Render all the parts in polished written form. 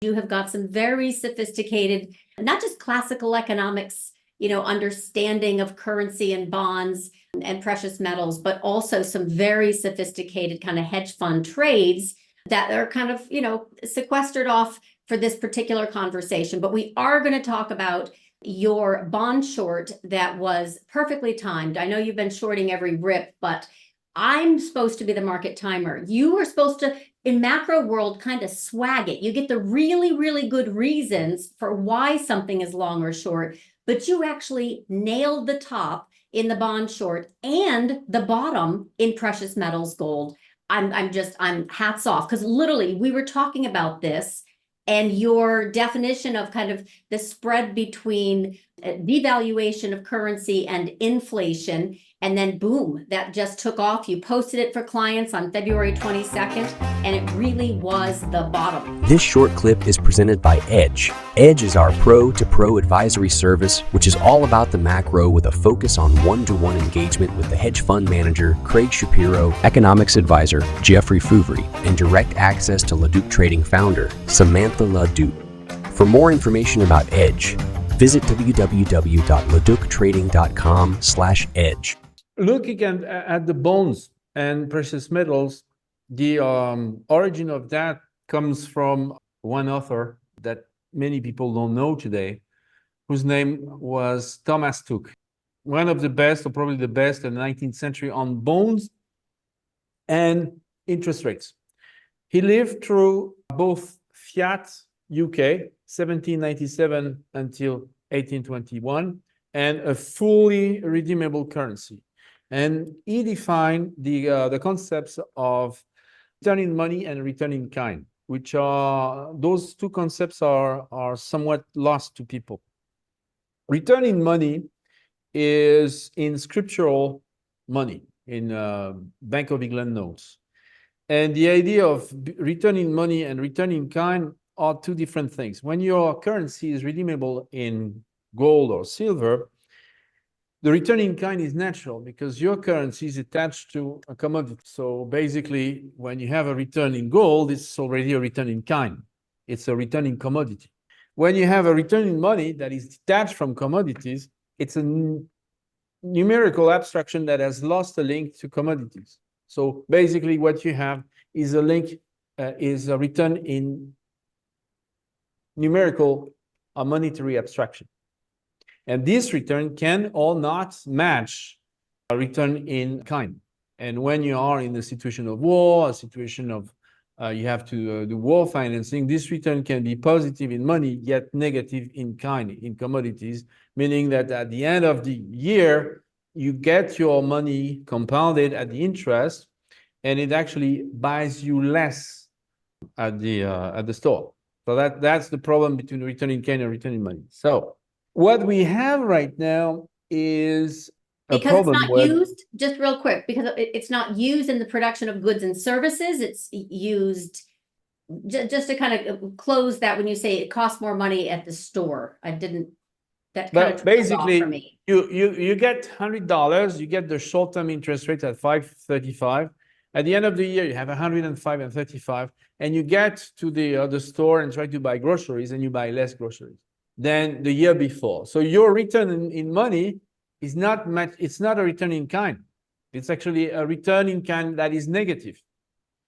You have got some very sophisticated, not just classical economics, understanding of currency and bonds and precious metals, but also some very sophisticated kind of hedge fund trades that are kind of, sequestered off for this particular conversation. But we are going to talk about your bond short that was perfectly timed. I know you've been shorting every rip, but I'm supposed to be the market timer. You are supposed to, in macro world, kind of swag it. You get the really, really good reasons for why something is long or short, but you actually nailed the top in the bond short and the bottom in precious metals gold. I'm hats off, because literally we were talking about this and your definition of kind of the spread between devaluation of currency and inflation. And then boom, that just took off. You posted it for clients on February 22nd, and it really was the bottom. This short clip is presented by Edge. Edge is our pro-to-pro advisory service, which is all about the macro with a focus on one-to-one engagement with the hedge fund manager, Craig Shapiro, economics advisor, Geoffrey Fouvry, and direct access to LaDuc Trading founder, Samantha LaDuc. For more information about Edge, visit www.laductrading.com/edge. Looking at the bonds and precious metals, the origin of that comes from one author that many people don't know today, whose name was Thomas Tuck, one of the best, or probably the best in the 19th century on bonds and interest rates. He lived through both fiat UK, 1797 until 1821, and a fully redeemable currency. And he defined the concepts of return in money and return in kind, which are, those two concepts are somewhat lost to people. Return in money is in scriptural money, in Bank of England notes. And the idea of return in money and return in kind are two different things. When your currency is redeemable in gold or silver, the return in kind is natural because your currency is attached to a commodity. So basically, when you have a return in gold, it's already a return in kind. It's a return in commodity. When you have a return in money that is detached from commodities, it's a numerical abstraction that has lost a link to commodities. So basically, what you have is a link, is a return in numerical or monetary abstraction. And this return can or not match a return in kind. And when you are in a situation of war, a situation of you have to do war financing, this return can be positive in money, yet negative in kind, in commodities, meaning that at the end of the year, you get your money compounded at the interest, and it actually buys you less at the store. So that's the problem between return in kind and return in money. So what we have right now is a problem. Because it's not used, just real quick, because it's not used in the production of goods and services. It's used just to kind of close that when you say it costs more money at the store. That kind of basically for me. You get $100, you get the short-term interest rate at 5.35. At the end of the year, you have 105 and 35, and you get to the store and try to buy groceries, and you buy less groceries than the year before. So your return in money is not much, it's not a return in kind. It's actually a return in kind that is negative.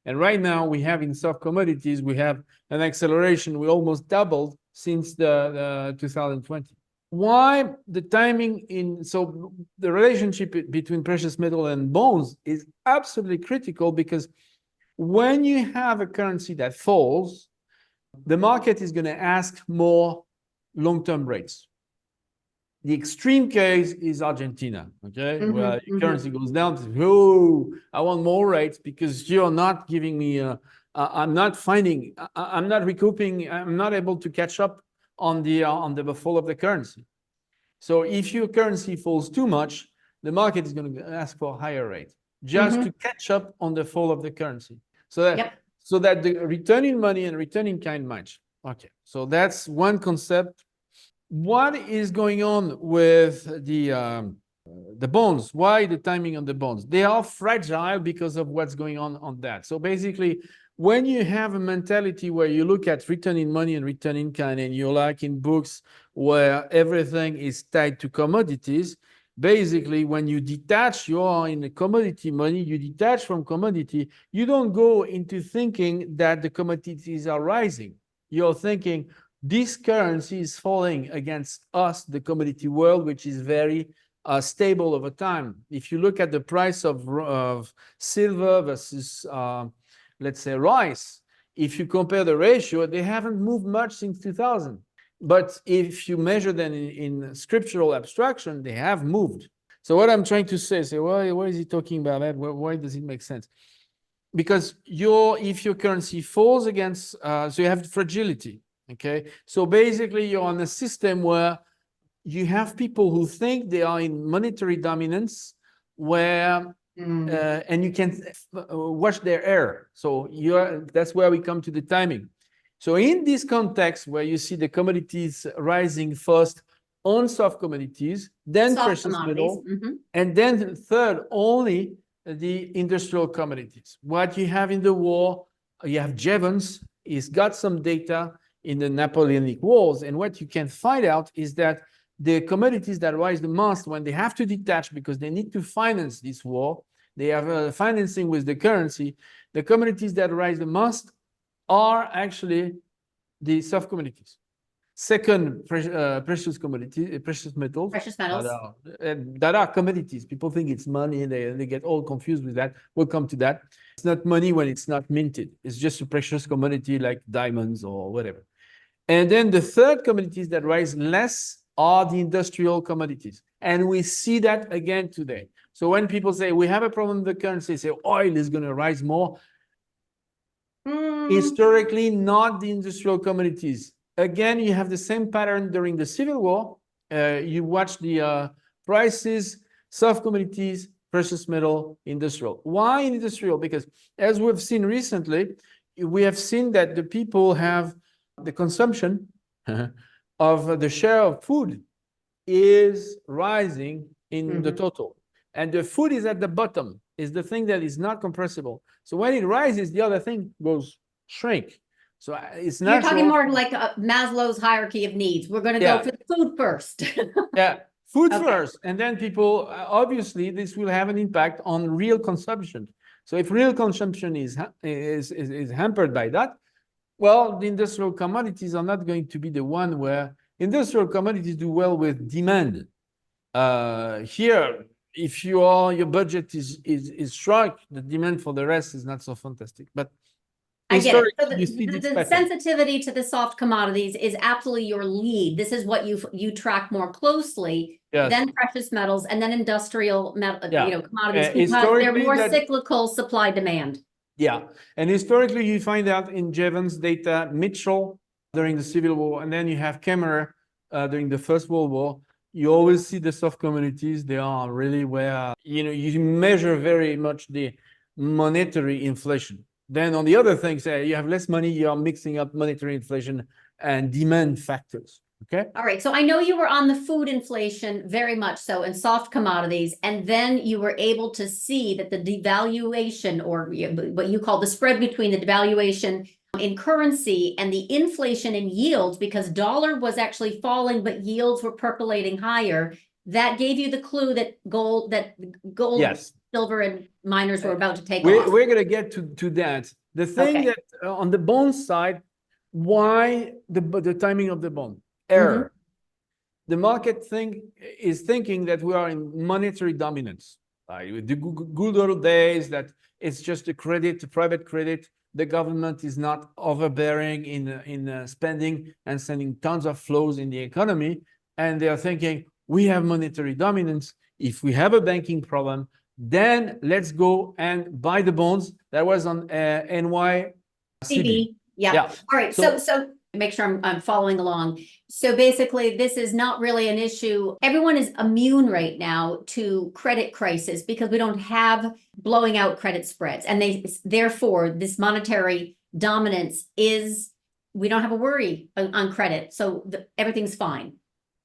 And right now we have in soft commodities, we have an acceleration. We almost doubled since the 2020. Why the timing so the relationship between precious metal and bonds is absolutely critical, because when you have a currency that falls, the market is going to ask more long-term rates. The extreme case is Argentina, okay? Where currency goes down, oh, I want more rates because you're not giving me, I'm not recouping, I'm not able to catch up on the fall of the currency. So if your currency falls too much, the market is going to ask for a higher rate just to catch up on the fall of the currency. So that the return in money and return in kind match. Okay, so that's one concept. What is going on with the bonds? Why the timing on the bonds? They are fragile because of what's going on that. So basically, when you have a mentality where you look at return in money and return in kind, and you're like in books where everything is tied to commodities, basically when you detach, you are in a commodity money, you detach from commodity, you don't go into thinking that the commodities are rising. You're thinking this currency is falling against us, the commodity world, which is very stable over time. If you look at the price of silver versus let's say rice, if you compare the ratio, they haven't moved much since 2000. But if you measure them in scriptural abstraction, they have moved. So what I'm trying to say, why is he talking about that? Why does it make sense? Because if your currency falls against, so you have fragility, okay? So basically you're on a system where you have people who think they are in monetary dominance, where and you can watch their error. So that's where we come to the timing. So in this context, where you see the commodities rising first on soft commodities, then Soft precious commodities. metal, and then third only the industrial commodities. What you have in the war, you have Jevons, he's got some data in the Napoleonic Wars, and what you can find out is that the commodities that rise the most when they have to detach because they need to finance this war, they have financing with the currency, the commodities that rise the most are actually the soft commodities. Second, precious commodities, precious metals. Precious metals. That are commodities. People think it's money. They get all confused with that. We'll come to that. It's not money when it's not minted. It's just a precious commodity like diamonds or whatever. And then the third commodities that rise less are the industrial commodities. And we see that again today. So when people say we have a problem with the currency, say oil is going to rise more. Historically, not the industrial commodities. Again, you have the same pattern during the Civil War. You watch the prices, soft commodities, precious metal, industrial. Why industrial? Because as we've seen recently, we have seen that the people have the consumption of the share of food is rising in the total. And the food is at the bottom, is the thing that is not compressible. So when it rises, the other thing goes shrink. So it's natural. You're talking more like Maslow's hierarchy of needs. We're going to go for the food first. Yeah, food first. And then people, obviously, this will have an impact on real consumption. So if real consumption is hampered by that, well, the industrial commodities are not going to be the one where industrial commodities do well with demand. Here, if your budget is shrunk, the demand for the rest is not so fantastic. But I get it. So the sensitivity to the soft commodities is absolutely your lead. This is what you track more closely than precious metals and then industrial commodities because they're more cyclical supply demand. Yeah, and historically you find out in Jevons data, Mitchell during the Civil War, and then you have Kemmerer during the First World War. You always see the soft commodities. They are really where you measure very much the monetary inflation. Then on the other things, you have less money, you are mixing up monetary inflation and demand factors, okay? All right, so I know you were on the food inflation very much so in soft commodities, and then you were able to see that the devaluation, or what you call the spread between the devaluation in currency and the inflation in yields, because dollar was actually falling, but yields were percolating higher. That gave you the clue that gold, yes. Silver and miners were about to take off. We're going to get to that. The thing that on the bond side, why the timing of the bond? Error. The market is thinking that we are in monetary dominance. With the good old days that it's just a private credit. The government is not overbearing in spending and sending tons of flows in the economy. And they are thinking, we have monetary dominance. If we have a banking problem, then let's go and buy the bonds. That was on NYCB. Yeah. All right. So make sure I'm following along. So basically, this is not really an issue. Everyone is immune right now to credit crisis because we don't have blowing out credit spreads. And therefore, this monetary dominance we don't have a worry on credit. So everything's fine.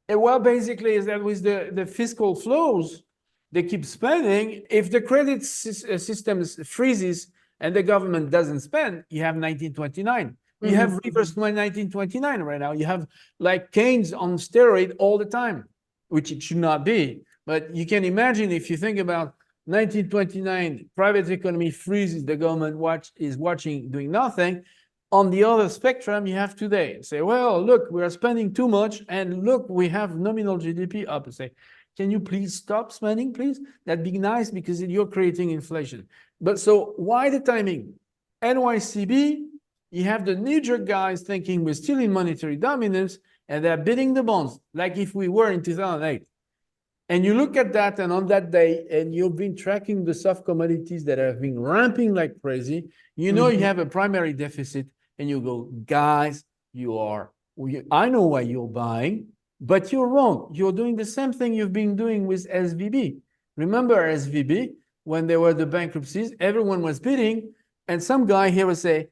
Well, basically, is that with the fiscal flows, they keep spending. If the credit system freezes, and the government doesn't spend, you have 1929. You have reverse 1929 right now. You have like Keynes on steroid all the time, which it should not be. But you can imagine if you think about 1929, private economy freezes, the government is watching, doing nothing. On the other spectrum, you have today. Say, well, look, we are spending too much, and look, we have nominal GDP up. Say, can you please stop spending, please? That'd be nice because you're creating inflation. But so why the timing? NYCB, you have the knee-jerk guys thinking we're still in monetary dominance, and they're bidding the bonds, like if we were in 2008. And you look at that, and on that day, and you've been tracking the soft commodities that have been ramping like crazy, you know you have a primary deficit, and you go, guys, I know why you're buying, but you're wrong. You're doing the same thing you've been doing with SVB. Remember SVB, when there were the bankruptcies, everyone was bidding, and some guy here would say,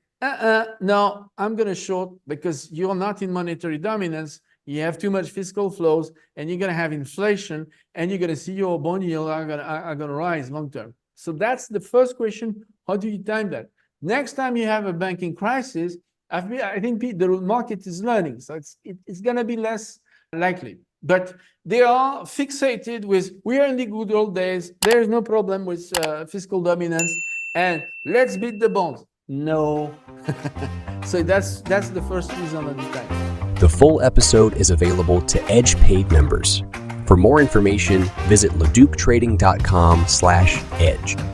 no, I'm going to short because you're not in monetary dominance. You have too much fiscal flows, and you're going to have inflation, and you're going to see your bond yield are going to rise long term. So that's the first question. How do you time that? Next time you have a banking crisis, I think the market is learning, so it's going to be less likely. But they are fixated with, we are in the good old days, there is no problem with fiscal dominance, and let's beat the bonds. No. So that's the first reason of the time. The full episode is available to Edge paid members. For more information, visit LaDucTrading.com/edge.